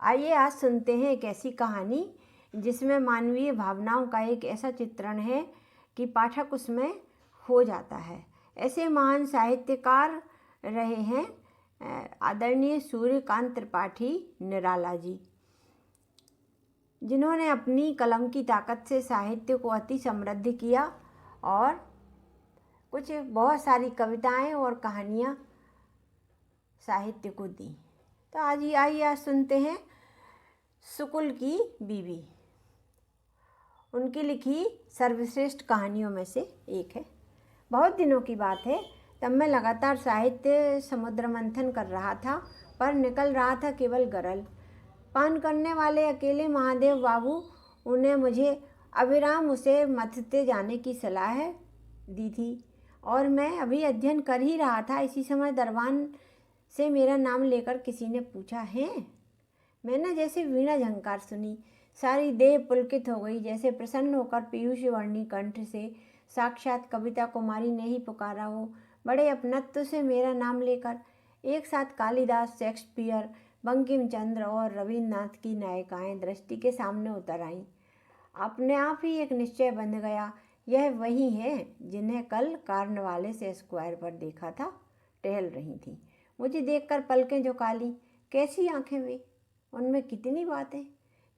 आइए आज सुनते हैं एक ऐसी कहानी जिसमें मानवीय भावनाओं का एक ऐसा चित्रण है कि पाठक उसमें खो जाता है। ऐसे महान साहित्यकार रहे हैं आदरणीय सूर्यकांत त्रिपाठी निराला जी, जिन्होंने अपनी कलम की ताकत से साहित्य को अति समृद्ध किया और कुछ बहुत सारी कविताएं और कहानियां साहित्य को दी। तो आइए सुनते हैं शुक्ल की बीवी, उनकी लिखी सर्वश्रेष्ठ कहानियों में से एक है। बहुत दिनों की बात है, तब मैं लगातार साहित्य समुद्र मंथन कर रहा था, पर निकल रहा था केवल गरल। पान करने वाले अकेले महादेव बाबू उन्हें मुझे अविराम उसे मथते जाने की सलाह दी थी और मैं अभी अध्ययन कर ही रहा था। इसी समय दरबान से मेरा नाम लेकर किसी ने पूछा, है? मैंने जैसे वीणा झंकार सुनी, सारी देह पुलकित हो गई, जैसे प्रसन्न होकर पीयूष वर्णी कंठ से साक्षात कविता कुमारी ने ही पुकारा हो। बड़े अपनत्व से मेरा नाम लेकर एक साथ कालिदास, शेक्सपियर, बंकिम चंद्र और रविन्द्रनाथ की नायिकाएं दृष्टि के सामने उतर आईं। अपने आप ही एक निश्चय बन गया, यह वही है जिन्हें कल कार्नवाले से स्क्वायर पर देखा था, टहल रही थी। मुझे देखकर पलकें झुका लीं। कैसी आंखें वे, उनमें कितनी बातें।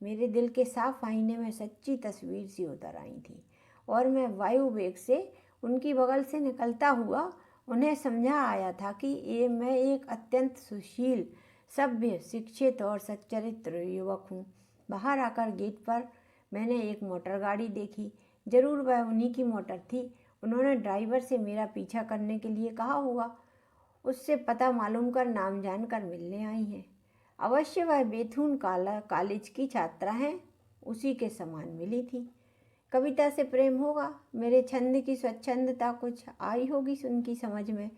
मेरे दिल के साफ आईने में सच्ची तस्वीर सी उतर आई थी और मैं वायु वेग से उनकी बगल से निकलता हुआ उन्हें समझा आया था कि मैं एक अत्यंत सुशील, सभ्य, शिक्षित और सच्चरित्र युवक हूँ। बाहर आकर गेट पर मैंने एक मोटर गाड़ी देखी। जरूर वह उन्हीं की मोटर थी। उन्होंने ड्राइवर से मेरा पीछा करने के लिए कहा होगा। उससे पता मालूम कर नाम जानकर मिलने आई हैं। अवश्य वह बेथून कॉलेज की छात्रा हैं, उसी के समान मिली थी। कविता से प्रेम होगा, मेरे छंद की स्वच्छंदता कुछ आई होगी उनकी समझ में,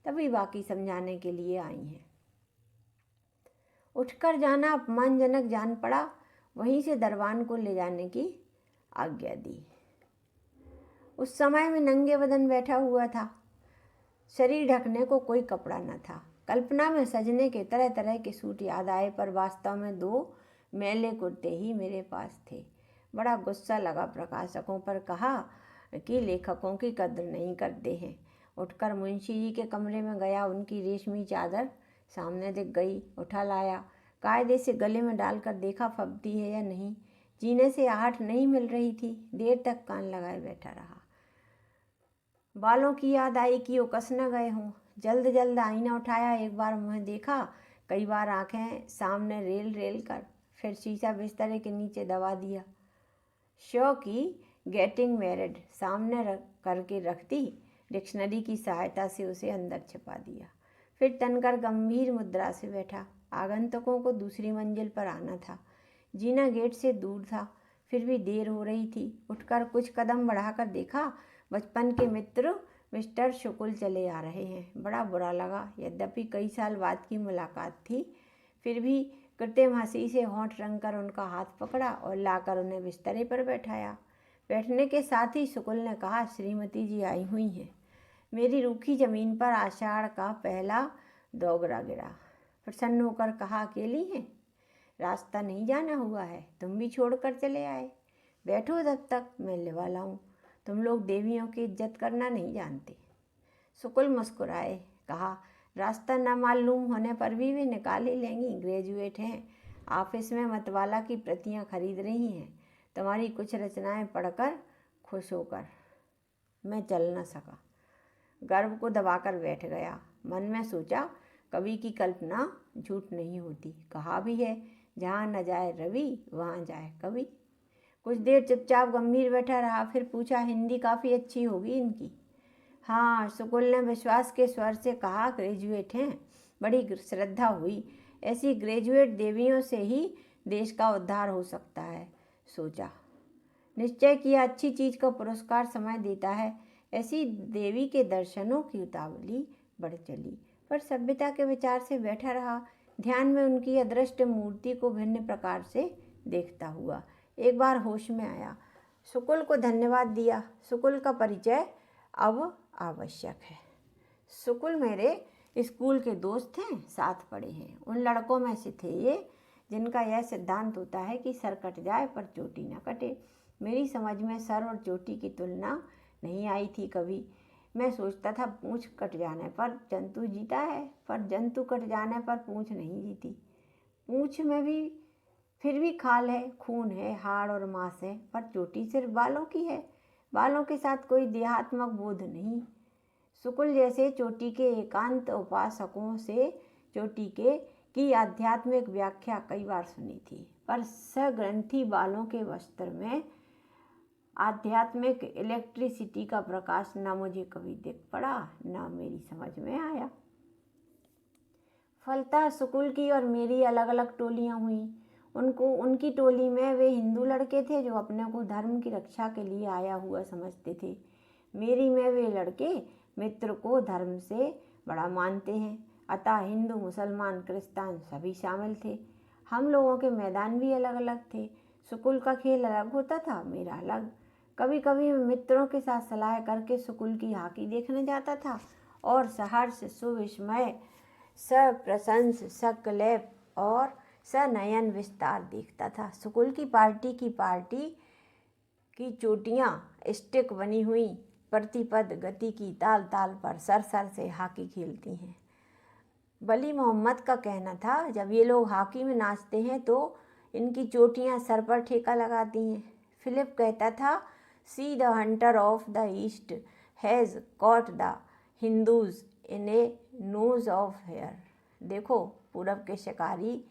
तभी बाकी समझाने के लिए आई हैं। उठकर जाना अपमानजनक जान पड़ा, वहीं से दरबान को ले जाने की आज्ञा दी। उस समय मैं नंगे बदन बैठा हुआ था, शरीर ढकने को कोई कपड़ा न था। कल्पना में सजने के तरह तरह के सूट याद आए, पर वास्तव में 2 मैले कुर्ते ही मेरे पास थे। बड़ा गुस्सा लगा प्रकाशकों पर, कहा कि लेखकों की कद्र नहीं करते हैं। उठकर मुंशी जी के कमरे में गया। उनकी रेशमी चादर सामने दिख गई। उठा लाया, कायदे से गले में डालकर देखा फबती है या नहीं। जीने से आहट नहीं मिल रही थी। देर तक कान लगाए बैठा रहा। बालों की याद आई कि उकस न गए हों। जल्द जल्द आईना उठाया, एक बार मुँह देखा, कई बार आंखें सामने रेल रेल कर, फिर शीशा बिस्तर के नीचे दबा दिया। शो की गेटिंग मैरिड सामने करके रख दी। डिक्शनरी की सहायता से उसे अंदर छिपा दिया। फिर तनकर गंभीर मुद्रा से बैठा। आगंतुकों को दूसरी मंजिल पर आना था। जीना गेट से दूर था, फिर भी देर हो रही थी। उठकर कुछ कदम बढ़ाकर देखा, बचपन के मित्र मिस्टर शुक्ल चले आ रहे हैं। बड़ा बुरा लगा। यद्यपि कई साल बाद की मुलाकात थी, फिर भी कृत्रिम हंसी से होंठ रंगकर उनका हाथ पकड़ा और लाकर उन्हें बिस्तरे पर बैठाया। बैठने के साथ ही शुक्ल ने कहा, श्रीमती जी आई हुई हैं। मेरी रूखी जमीन पर आषाढ़ का पहला दोगरा गिरा। प्रसन्न होकर कहा, अकेली हैं? रास्ता नहीं जाना हुआ है, तुम भी छोड़कर चले आए। बैठो तब तक मैं लिवा लाऊं। तुम लोग देवियों की इज्जत करना नहीं जानते। शुक्ल मुस्कुराए, कहा, रास्ता न मालूम होने पर भी वे निकाल ही लेंगी। ग्रेजुएट हैं, ऑफिस में मतवाला की प्रतियां खरीद रही हैं। तुम्हारी कुछ रचनाएं पढ़कर खुश होकर मैं चल न सका। गर्व को दबाकर बैठ गया। मन में सोचा, कवि की कल्पना झूठ नहीं होती। कहा भी है, जहाँ न जाए रवि वहाँ जाए कवि। कुछ देर चुपचाप गंभीर बैठा रहा, फिर पूछा, हिंदी काफ़ी अच्छी होगी इनकी? हाँ, शुक्ल ने विश्वास के स्वर से कहा, ग्रेजुएट हैं। बड़ी श्रद्धा हुई। ऐसी ग्रेजुएट देवियों से ही देश का उद्धार हो सकता है। सोचा, निश्चय किया, अच्छी चीज़ को पुरस्कार समय देता है। ऐसी देवी के दर्शनों की उतावली बढ़ चली, पर सभ्यता के विचार से बैठा रहा, ध्यान में उनकी अदृष्ट मूर्ति को भिन्न प्रकार से देखता हुआ। एक बार होश में आया, शुक्ल को धन्यवाद दिया। शुक्ल का परिचय अब आवश्यक है। शुक्ल मेरे स्कूल के दोस्त हैं, साथ पढ़े हैं। उन लड़कों में से थे ये जिनका यह सिद्धांत होता है कि सर कट जाए पर चोटी न कटे। मेरी समझ में सर और चोटी की तुलना नहीं आई थी कभी। मैं सोचता था पूँछ कट जाने पर जंतु जीता है, पर जंतु कट जाने पर पूँछ नहीं जीती। पूँछ में भी फिर भी खाल है, खून है, हाड़ और मांस है, पर चोटी सिर्फ बालों की है। बालों के साथ कोई देहात्मक बोध नहीं। शुक्ल जैसे चोटी के एकांत उपासकों से चोटी की आध्यात्मिक व्याख्या कई बार सुनी थी, पर सग्रंथी बालों के वस्त्र में आध्यात्मिक इलेक्ट्रिसिटी का प्रकाश न मुझे कभी दिख पड़ा, न मेरी समझ में आया। फलतः शुक्ल की और मेरी अलग अलग टोलियां हुई। उनकी टोली में वे हिंदू लड़के थे जो अपने को धर्म की रक्षा के लिए आया हुआ समझते थे। मेरी में वे लड़के मित्र को धर्म से बड़ा मानते हैं, अतः हिंदू, मुसलमान, क्रिस्तान सभी शामिल थे। हम लोगों के मैदान भी अलग अलग थे। शुक्ल का खेल अलग होता था, मेरा अलग। कभी कभी मित्रों के साथ सलाह करके शुक्ल की हॉकी देखने जाता था और सहर्ष, सुविस्मय, सप्रशंस, सकलेप और सनयन विस्तार देखता था। शुक्ल की पार्टी की चोटियाँ स्टिक बनी हुई प्रतिपद गति की ताल ताल पर सर सर से हॉकी खेलती हैं। वली मोहम्मद का कहना था, जब ये लोग हॉकी में नाचते हैं तो इनकी चोटियाँ सर पर ठेका लगाती हैं। फिलिप कहता था, see the hunter of the east has caught the Hindus in a noose of hair. देखो, पूरब के शिकारी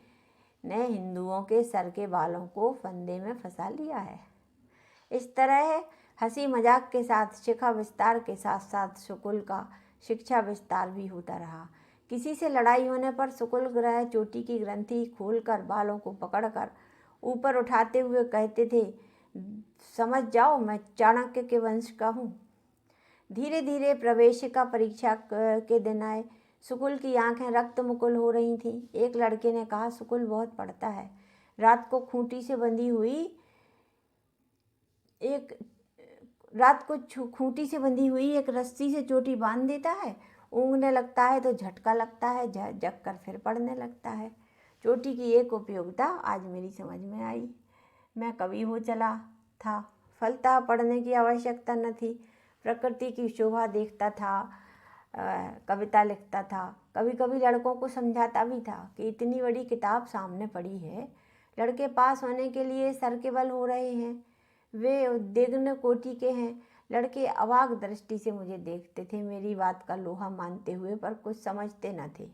ने हिंदुओं के सर के बालों को फंदे में फंसा लिया है। इस तरह हंसी मजाक के साथ शिखा विस्तार के साथ साथ शुक्ल का शिक्षा विस्तार भी होता रहा। किसी से लड़ाई होने पर शुक्ल ग्रह चोटी की ग्रंथि खोलकर बालों को पकड़कर ऊपर उठाते हुए कहते थे, समझ जाओ मैं चाणक्य के वंश का हूँ। धीरे धीरे प्रवेशिका परीक्षा के दिन आए। शुक्ल की आंखें रक्त मुकुल हो रही थीं। एक लड़के ने कहा, शुक्ल बहुत पढ़ता है, रात को खूंटी से बंधी हुई एक रस्सी से चोटी बांध देता है, ऊँघने लगता है तो झटका लगता है, जग कर फिर पढ़ने लगता है। चोटी की एक उपयोगिता आज मेरी समझ में आई। मैं कवि हो चला था, फलतः पढ़ने की आवश्यकता न थी। प्रकृति की शोभा देखता था, कविता लिखता था। कभी कभी लड़कों को समझाता भी था कि इतनी बड़ी किताब सामने पड़ी है, लड़के पास होने के लिए सर के बल हो रहे हैं, वे उद्विग्न कोटि के हैं। लड़के अवाक दृष्टि से मुझे देखते थे, मेरी बात का लोहा मानते हुए, पर कुछ समझते न थे।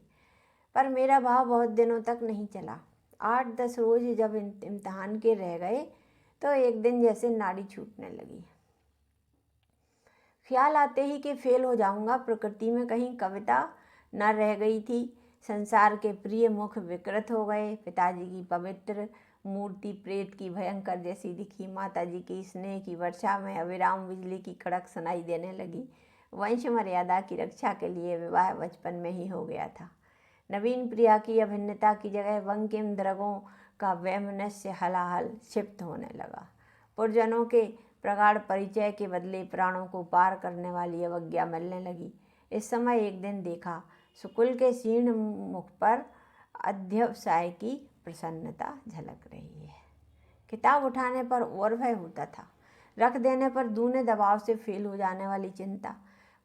पर मेरा भाव बहुत दिनों तक नहीं चला। 8-10 रोज जब इम्तिहान के रह गए तो एक दिन जैसे नाड़ी छूटने लगी। ख्याल आते ही कि फेल हो जाऊंगा। प्रकृति में कहीं कविता न रह गई थी। संसार के प्रिय मुख विकृत हो गए। पिताजी की पवित्र मूर्ति प्रेत की भयंकर जैसी दिखी। माताजी की स्नेह की वर्षा में अविराम बिजली की कड़क सुनाई देने लगी। वंश मर्यादा की रक्षा के लिए विवाह बचपन में ही हो गया था। नवीन प्रिया की अभिन्नता की जगह बंकिम द्रगों का वैमनस्य हलाहल क्षिप्त होने लगा। पुरजनों के प्रगाढ़ परिचय के बदले प्राणों को पार करने वाली अवज्ञा मिलने लगी। इस समय एक दिन देखा, शुक्ल के क्षीण मुख पर अध्यवसाय की प्रसन्नता झलक रही है। किताब उठाने पर और भय होता था, रख देने पर दूने दबाव से फेल हो जाने वाली चिंता।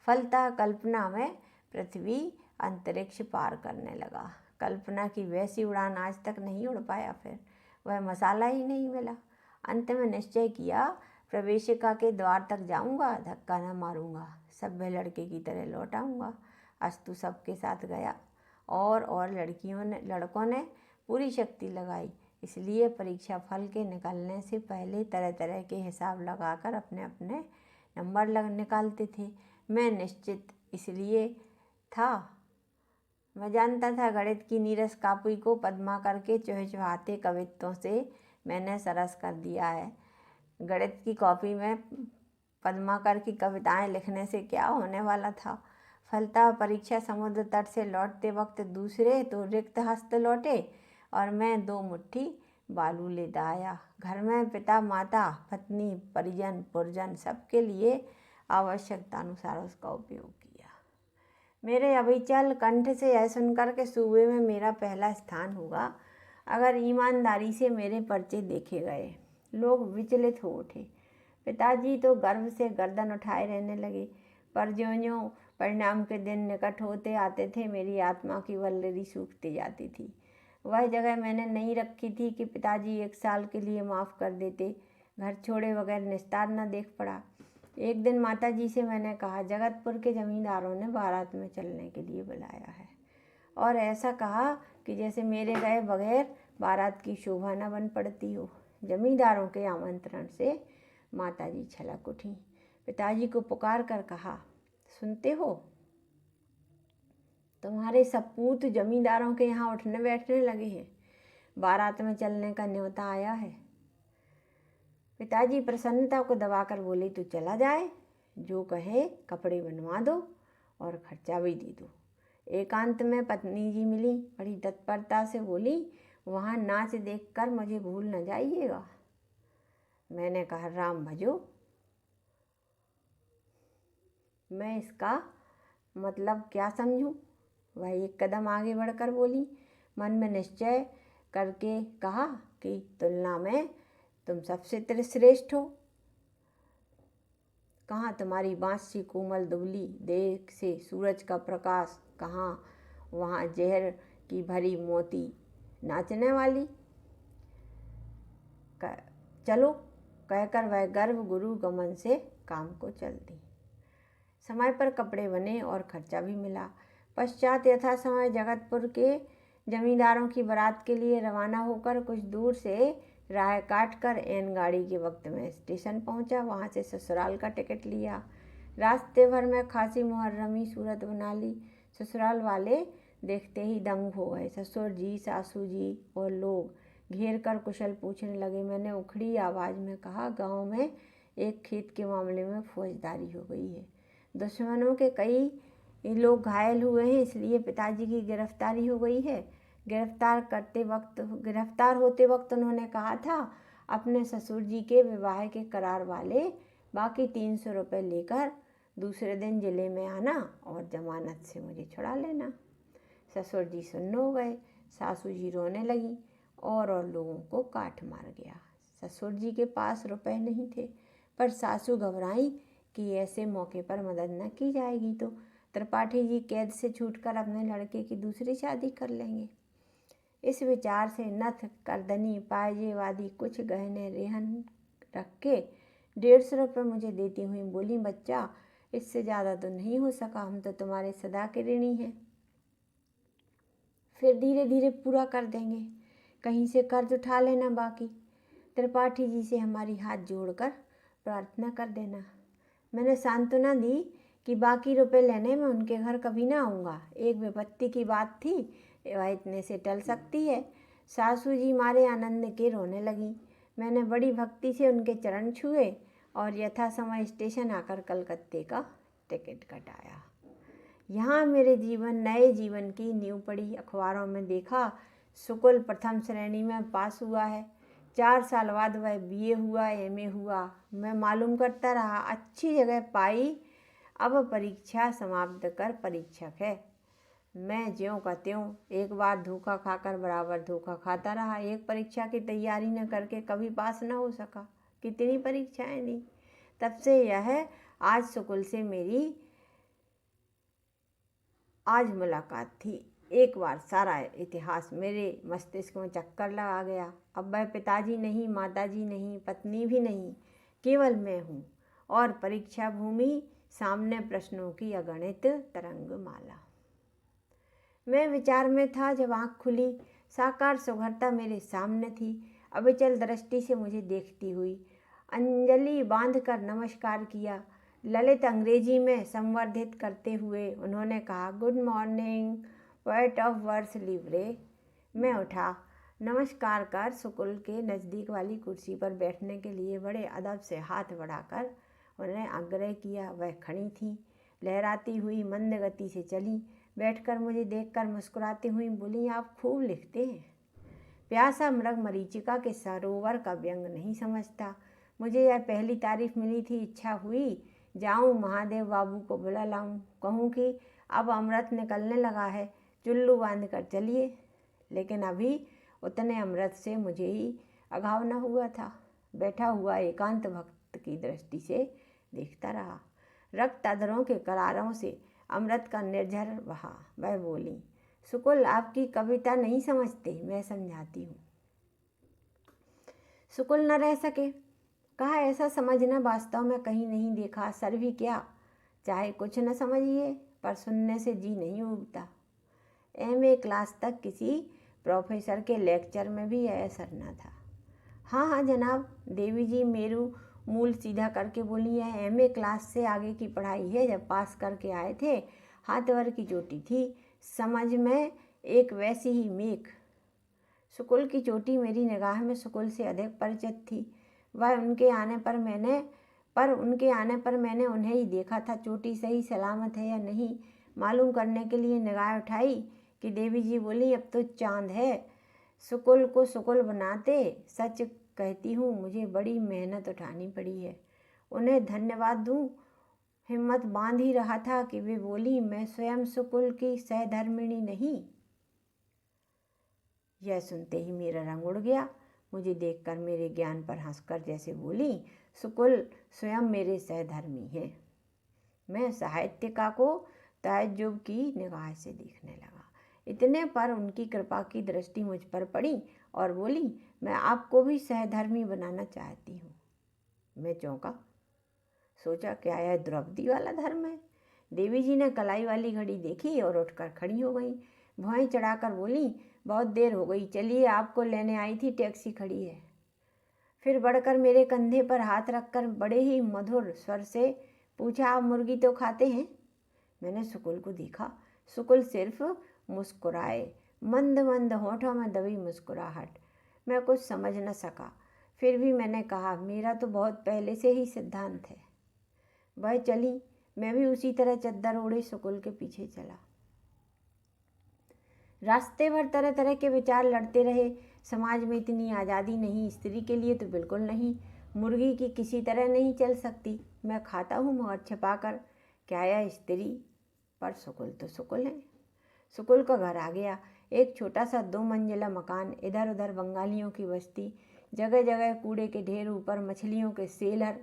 फलतः कल्पना में पृथ्वी अंतरिक्ष पार करने लगा। कल्पना की वैसी उड़ान आज तक नहीं उड़ पाया। फिर वह मसाला ही नहीं मिला। अंत में निश्चय किया, प्रवेशिका के द्वार तक जाऊंगा, धक्का न मारूंगा, सभ्य लड़के की तरह लौट आऊँगा। अस्तु सबके साथ गया और लड़कों ने पूरी शक्ति लगाई। इसलिए परीक्षा फल के निकलने से पहले तरह तरह के हिसाब लगाकर अपने अपने नंबर निकालते थे। मैं निश्चित इसलिए था। मैं जानता था गणित की नीरस कापुई को पद्मा करके चहचहाते कवित्वों से मैंने सरस कर दिया है। गणित की कॉपी में पद्माकर की कविताएं लिखने से क्या होने वाला था। फलतः परीक्षा समुद्र तट से लौटते वक्त दूसरे तो रिक्त हस्त लौटे और मैं 2 मुट्ठी बालू लेता आया। घर में पिता, माता, पत्नी, परिजन, पुरजन सबके लिए आवश्यकता अनुसार उसका उपयोग किया। मेरे अविचल कंठ से यह सुनकर के सूबे में मेरा पहला स्थान होगा, अगर ईमानदारी से मेरे पर्चे देखे गए। लोग विचलित हो उठे। पिताजी तो गर्व से गर्दन उठाए रहने लगे, पर ज्यों-ज्यों परिणाम के दिन निकट होते आते थे मेरी आत्मा की वल्लरी सूखती जाती थी। वह जगह मैंने नहीं रखी थी कि पिताजी 1 साल के लिए माफ़ कर देते। घर छोड़े बगैर निस्तार न देख पड़ा। एक दिन माताजी से मैंने कहा, जगतपुर के जमींदारों ने बारात में चलने के लिए बुलाया है, और ऐसा कहा कि जैसे मेरे गए बगैर बारात की शोभा न बन पड़ती हो। जमींदारों के आमंत्रण से माताजी छलक उठी। पिताजी को पुकार कर कहा, सुनते हो, तुम्हारे सपूत जमींदारों के यहाँ उठने बैठने लगे हैं। बारात में चलने का न्योता आया है। पिताजी प्रसन्नता को दबाकर बोले, तू चला जाए, जो कहे कपड़े बनवा दो और खर्चा भी दे दो। एकांत में पत्नी जी मिली, बड़ी तत्परता से बोली, वहाँ नाच देखकर मुझे भूल न जाइएगा। मैंने कहा, राम भजो, मैं इसका मतलब क्या समझूं? वह एक कदम आगे बढ़कर बोली, मन में निश्चय करके कहा कि तुलना में तुम सबसे श्रेष्ठ हो। कहाँ तुम्हारी बांस सी कोमल दुबली देह से सूरज का प्रकाश, कहाँ वहाँ जहर की भरी मोती नाचने वाली। चलो कहकर वह गर्व गुरु गमन से काम को चल दी। समय पर कपड़े बने और खर्चा भी मिला। पश्चात यथा समय जगतपुर के जमींदारों की बारात के लिए रवाना होकर कुछ दूर से राह काट कर एन गाड़ी के वक्त में स्टेशन पहुंचा। वहां से ससुराल का टिकट लिया। रास्ते भर में खासी मुहर्रमी सूरत बना ली। ससुराल वाले देखते ही दंग हो गए। ससुर जी, सासू जी और लोग घेर कर कुशल पूछने लगे। मैंने उखड़ी आवाज़ में कहा, गांव में एक खेत के मामले में फौजदारी हो गई है। दुश्मनों के कई लोग घायल हुए हैं, इसलिए पिताजी की गिरफ्तारी हो गई है। गिरफ्तार होते वक्त उन्होंने कहा था, अपने ससुर जी के विवाह के करार वाले बाकी 300 रुपये लेकर दूसरे दिन जिले में आना और जमानत से मुझे छुड़ा लेना। ससुर जी सुन्न हो गए। सासू जी रोने लगी और लोगों को काट मार गया। ससुर जी के पास रुपए नहीं थे, पर सासू घबराई कि ऐसे मौके पर मदद न की जाएगी तो त्रिपाठी जी कैद से छूटकर अपने लड़के की दूसरी शादी कर लेंगे। इस विचार से नथ, करदनी, पायजेब कुछ गहने रेहन रख के 150 रुपये मुझे देती हुई बोली, बच्चा इससे ज़्यादा तो नहीं हो सका, हम तो तुम्हारे सदा के ऋणी हैं, फिर धीरे धीरे पूरा कर देंगे, कहीं से कर्ज उठा लेना बाकी। त्रिपाठी जी से हमारी हाथ जोड़कर प्रार्थना कर देना। मैंने सांत्वना दी कि बाकी रुपए लेने में उनके घर कभी ना आऊँगा। एक विपत्ति की बात थी, वह इतने से टल सकती है। सासू जी मारे आनंद के रोने लगी। मैंने बड़ी भक्ति से उनके चरण छुए और यथा समय स्टेशन आकर कलकत्ते का टिकट कटाया। यहाँ मेरे नए जीवन की नींव पड़ी। अखबारों में देखा, शुक्ल प्रथम श्रेणी में पास हुआ है। 4 साल बाद वह BA हुआ, MA हुआ। मैं मालूम करता रहा, अच्छी जगह पाई। अब परीक्षा समाप्त कर परीक्षक है। मैं ज्यों का त्यों एक बार धोखा खाकर बराबर धोखा खाता रहा। एक परीक्षा की तैयारी न करके कभी पास न हो सका। कितनी परीक्षाएं दी। तब से यह आज शुक्ल से मेरी आज मुलाकात थी। एक बार सारा इतिहास मेरे मस्तिष्क में चक्कर लगा गया। अब वह पिताजी नहीं, माताजी नहीं, पत्नी भी नहीं, केवल मैं हूँ और परीक्षा भूमि सामने प्रश्नों की अगणित तरंगमाला। मैं विचार में था, जब आँख खुली साकार सुघरता मेरे सामने थी। अविचल दृष्टि से मुझे देखती हुई अंजलि बांधकर नमस्कार किया। ललित अंग्रेजी में संवर्धित करते हुए उन्होंने कहा, good morning, poet of vers लिवरे। मैं उठा, नमस्कार कर शुक्ल के नज़दीक वाली कुर्सी पर बैठने के लिए बड़े अदब से हाथ बढ़ाकर उन्हें आग्रह किया। वह खड़ी थी, लहराती हुई मंद गति से चली, बैठकर मुझे देखकर मुस्कुराती हुई बोली, आप खूब लिखते हैं। प्यासा मृग मरीचिका के सरोवर का व्यंग नहीं समझता। मुझे यह पहली तारीफ मिली थी। इच्छा हुई जाऊं महादेव बाबू को बुला लाऊं, कहूं कि अब अमृत निकलने लगा है, चुल्लू बांध कर चलिए। लेकिन अभी उतने अमृत से मुझे ही अघाव न हुआ था। बैठा हुआ एकांत भक्त की दृष्टि से देखता रहा। रक्त अधरों के करारों से अमृत का निर्झर बहा। वह बोली, सुकुल, आपकी कविता नहीं समझते, मैं समझाती हूँ। सुकुल न रह सके। कहा, ऐसा समझना वास्तव में कहीं नहीं देखा। सर भी क्या, चाहे कुछ न समझिए, पर सुनने से जी नहीं उबता। MA क्लास तक किसी प्रोफेसर के लेक्चर में भी यह असर न था। हाँ हाँ जनाब, देवी जी मेरू मूल सीधा करके बोली, है MA क्लास से आगे की पढ़ाई है। जब पास करके आए थे, हाथ भर की चोटी थी, समझ में एक वैसी ही मेख। सुकुल की चोटी मेरी निगाह में सुकुल से अधिक परिचित थी। वह उनके आने पर मैंने उन्हें ही देखा था। चोटी सही सलामत है या नहीं मालूम करने के लिए निगाह उठाई कि देवी जी बोली, अब तो चांद है। सुकुल को सुकुल बनाते, सच कहती हूँ, मुझे बड़ी मेहनत उठानी पड़ी है। उन्हें धन्यवाद दूँ, हिम्मत बांध ही रहा था कि वे बोली, मैं स्वयं सुकुल की सहधर्मिणी नहीं। यह सुनते ही मेरा रंग उड़ गया। मुझे देखकर मेरे ज्ञान पर हंसकर जैसे बोली, सुकुल स्वयं मेरे सहधर्मी हैं। मैं साहित्यिका को ताज्जुब की निगाह से देखने लगा। इतने पर उनकी कृपा की दृष्टि मुझ पर पड़ी और बोली, मैं आपको भी सहधर्मी बनाना चाहती हूँ। मैं चौंका, सोचा क्या यह द्रौपदी वाला धर्म है। देवी जी ने कलाई वाली घड़ी देखी और उठकर खड़ी हो गई। भौहें चढ़ाकर बोली, बहुत देर हो गई, चलिए आपको लेने आई थी, टैक्सी खड़ी है। फिर बढ़कर मेरे कंधे पर हाथ रखकर बड़े ही मधुर स्वर से पूछा, आप मुर्गी तो खाते हैं? मैंने सुकुल को देखा। सुकुल सिर्फ मुस्कुराए, मंद मंद होठों में दबी मुस्कुराहट। मैं कुछ समझ न सका। फिर भी मैंने कहा, मेरा तो बहुत पहले से ही सिद्धांत है। वह चली। मैं भी उसी तरह चद्दर ओढ़े सुकुल के पीछे चला। रास्ते भर तरह तरह के विचार लड़ते रहे। समाज में इतनी आज़ादी नहीं, स्त्री के लिए तो बिल्कुल नहीं। मुर्गी की किसी तरह नहीं चल सकती। मैं खाता हूँ मगर छिपाकर, क्या यह स्त्री? पर सुकुल तो सुकुल है। सुकुल का घर आ गया, एक छोटा सा 2 मंजिला मकान, इधर उधर बंगालियों की बस्ती, जगह जगह कूड़े के ढेर, ऊपर मछलियों के सेलर,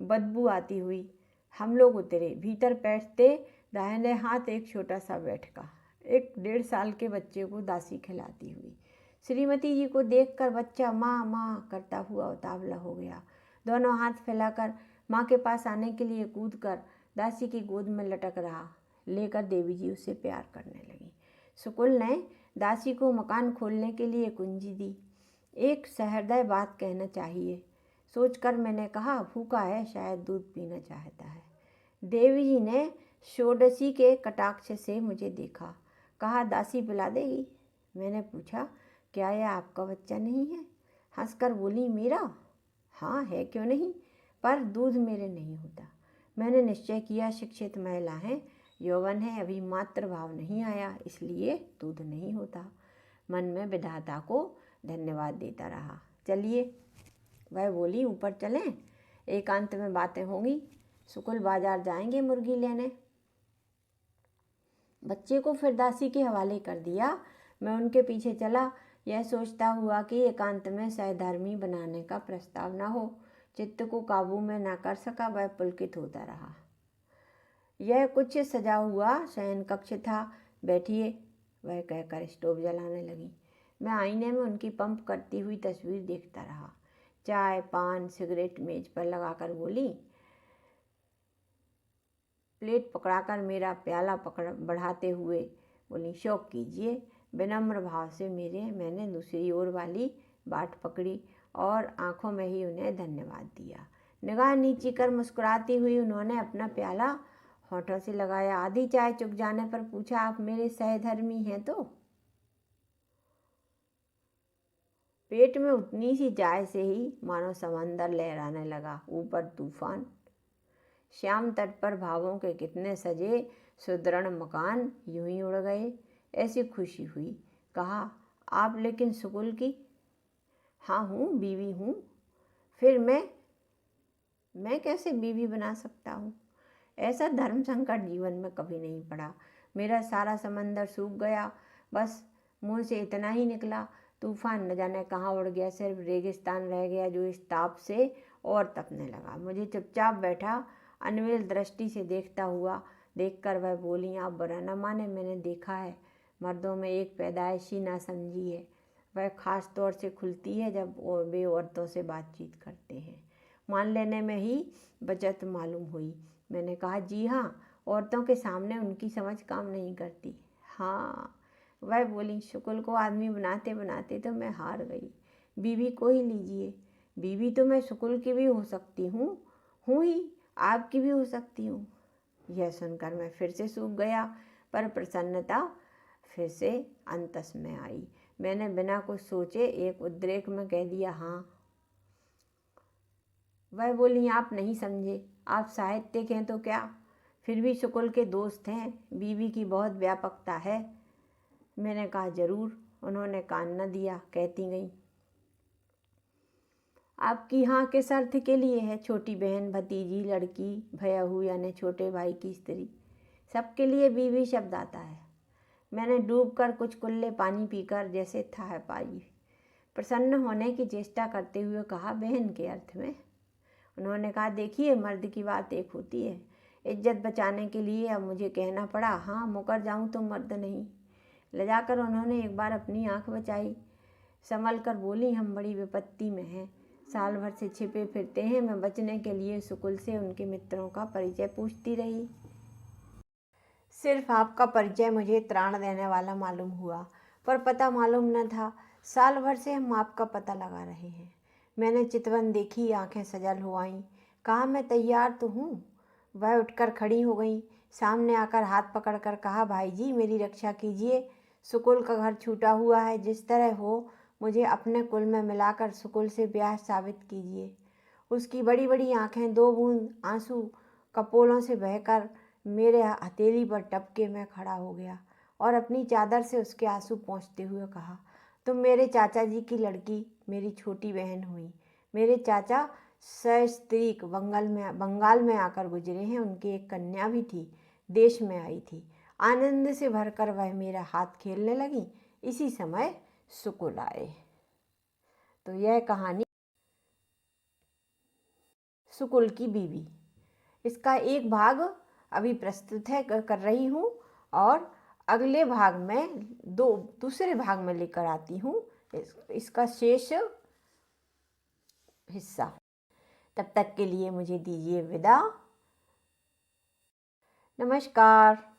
बदबू आती हुई। हम लोग उतरे। भीतर बैठते दाहिने हाथ एक छोटा सा बैठका, एक 1.5 साल के बच्चे को दासी खिलाती हुई। श्रीमती जी को देखकर बच्चा माँ माँ करता हुआ उतावला हो गया। दोनों हाथ फैलाकर माँ के पास आने के लिए कूदकर दासी की गोद में लटक रहा। लेकर देवी जी उससे प्यार करने लगी। सुकुल ने दासी को मकान खोलने के लिए कुंजी दी। एक सहृदय बात कहना चाहिए, सोचकर मैंने कहा, भूखा है, शायद दूध पीना चाहता है। देवी जी ने षोडशी के कटाक्ष से मुझे देखा। कहा, दासी पिला देगी? मैंने पूछा, क्या यह आपका बच्चा नहीं है? हंसकर बोली, मेरा? हाँ है, क्यों नहीं, पर दूध मेरे नहीं होता। मैंने निश्चय किया, शिक्षित महिला है, यौवन है, अभी मातृ भाव नहीं आया, इसलिए दूध नहीं होता। मन में विधाता को धन्यवाद देता रहा। चलिए, वह बोली, ऊपर चलें, एकांत में बातें होंगी। सुकुल बाजार जाएंगे मुर्गी लेने। बच्चे को फिर दासी के हवाले कर दिया। मैं उनके पीछे चला, यह सोचता हुआ कि एकांत में सहधर्मी बनाने का प्रस्ताव न हो। चित्त को काबू में न कर सका, वह पुलकित होता रहा। यह कुछ सजा हुआ शयन कक्ष था। बैठिए, वह कहकर स्टोव जलाने लगी। मैं आईने में उनकी पंप करती हुई तस्वीर देखता रहा। चाय, पान, सिगरेट मेज पर लगाकर बोली, प्लेट पकड़ाकर मेरा प्याला बढ़ाते हुए बोली, शौक कीजिए। विनम्र भाव से मैंने दूसरी ओर वाली बाट पकड़ी और आंखों में ही उन्हें धन्यवाद दिया। निगाह नीची कर मुस्कुराती हुई उन्होंने अपना प्याला होठों से लगाया। आधी चाय चुक जाने पर पूछा, आप मेरे सहधर्मी हैं तो? पेट में उतनी सी चाय से ही मानो समंदर लहराने लगा, ऊपर तूफान। श्याम तट पर भावों के कितने सजे सुदृढ़ मकान यूं ही उड़ गए, ऐसी खुशी हुई। कहा, आप लेकिन सुकुल की? हाँ हूँ, बीवी हूँ। फिर मैं कैसे बीवी बना सकता हूँ? ऐसा धर्म संकट जीवन में कभी नहीं पड़ा। मेरा सारा समंदर सूख गया, बस मुँह से इतना ही निकला, तूफान न जाने कहाँ उड़ गया, सिर्फ रेगिस्तान रह गया जो इस ताप से और तपने लगा। मुझे चुपचाप बैठा अनविल दृष्टि से देखता हुआ देखकर वह बोली, आप बुरा न माने, मैंने देखा है मर्दों में एक पैदाइशी नासमझी है, वह ख़ास तौर से खुलती है जब वे औरतों से बातचीत करते हैं। मान लेने में ही बचत मालूम हुई। मैंने कहा, जी हाँ, औरतों के सामने उनकी समझ काम नहीं करती। हाँ, वह बोली, शुक्ल को आदमी बनाते बनाते तो मैं हार गई। बीवी को ही लीजिए, बीवी तो मैं शुक्ल की भी हो सकती हूँ ही, आपकी भी हो सकती हूँ। यह सुनकर मैं फिर से सूख गया, पर प्रसन्नता फिर से अंतस में आई। मैंने बिना कुछ सोचे एक उद्रेक में कह दिया, हाँ। वह बोली, आप नहीं समझे, आप साहित्यिक हैं तो क्या, फिर भी शुक्ल के दोस्त हैं, बीवी की बहुत व्यापकता है। मैंने कहा, जरूर। उन्होंने कान न दिया, कहती गई, आपकी हाँ किस अर्थ के लिए है, छोटी बहन, भतीजी, लड़की, भैया यानी छोटे भाई की स्त्री, सबके लिए बीवी शब्द आता है। मैंने डूबकर कुछ कुल्ले पानी पीकर जैसे था पाई प्रसन्न होने की चेष्टा करते हुए कहा, बहन के अर्थ में। उन्होंने कहा, देखिए, मर्द की बात एक होती है, इज्जत बचाने के लिए अब मुझे कहना पड़ा, हाँ, मुकर जाऊं तो मर्द नहीं। लजाकर उन्होंने एक बार अपनी आंख बचाई, संभल कर बोली, हम बड़ी विपत्ति में हैं, साल भर से छिपे फिरते हैं। मैं बचने के लिए शुक्ल से उनके मित्रों का परिचय पूछती रही, सिर्फ आपका परिचय मुझे त्राण देने वाला मालूम हुआ, पर पता मालूम न था। साल भर से हम आपका पता लगा रहे हैं। मैंने चितवन देखी, आंखें सजल हो आईं, कहा, मैं तैयार तो हूँ। वह उठकर खड़ी हो गई, सामने आकर हाथ पकड़कर कहा, भाई जी, मेरी रक्षा कीजिए, शुक्ल का घर छूटा हुआ है, जिस तरह हो मुझे अपने कुल में मिलाकर शुक्ल से ब्याह साबित कीजिए। उसकी बड़ी बड़ी आंखें दो बूंद आंसू कपोलों से बहकर मेरे हथेली पर टपके में खड़ा हो गया और अपनी चादर से उसके आंसू पोंछते हुए कहा, तुम मेरे चाचा जी की लड़की, मेरी छोटी बहन हुई। मेरे चाचा सस्त्रीक बंगाल में आकर गुजरे हैं, उनकी एक कन्या भी थी, देश में आई थी। आनंद से भरकर वह मेरा हाथ खेलने लगी। इसी समय शुक्ल आए। तो यह कहानी शुक्ल की बीवी, इसका एक भाग अभी प्रस्तुत है कर रही हूँ, और अगले भाग में दूसरे भाग में लेकर आती हूँ इसका शेष हिस्सा। तब तक के लिए मुझे दीजिए विदा। नमस्कार।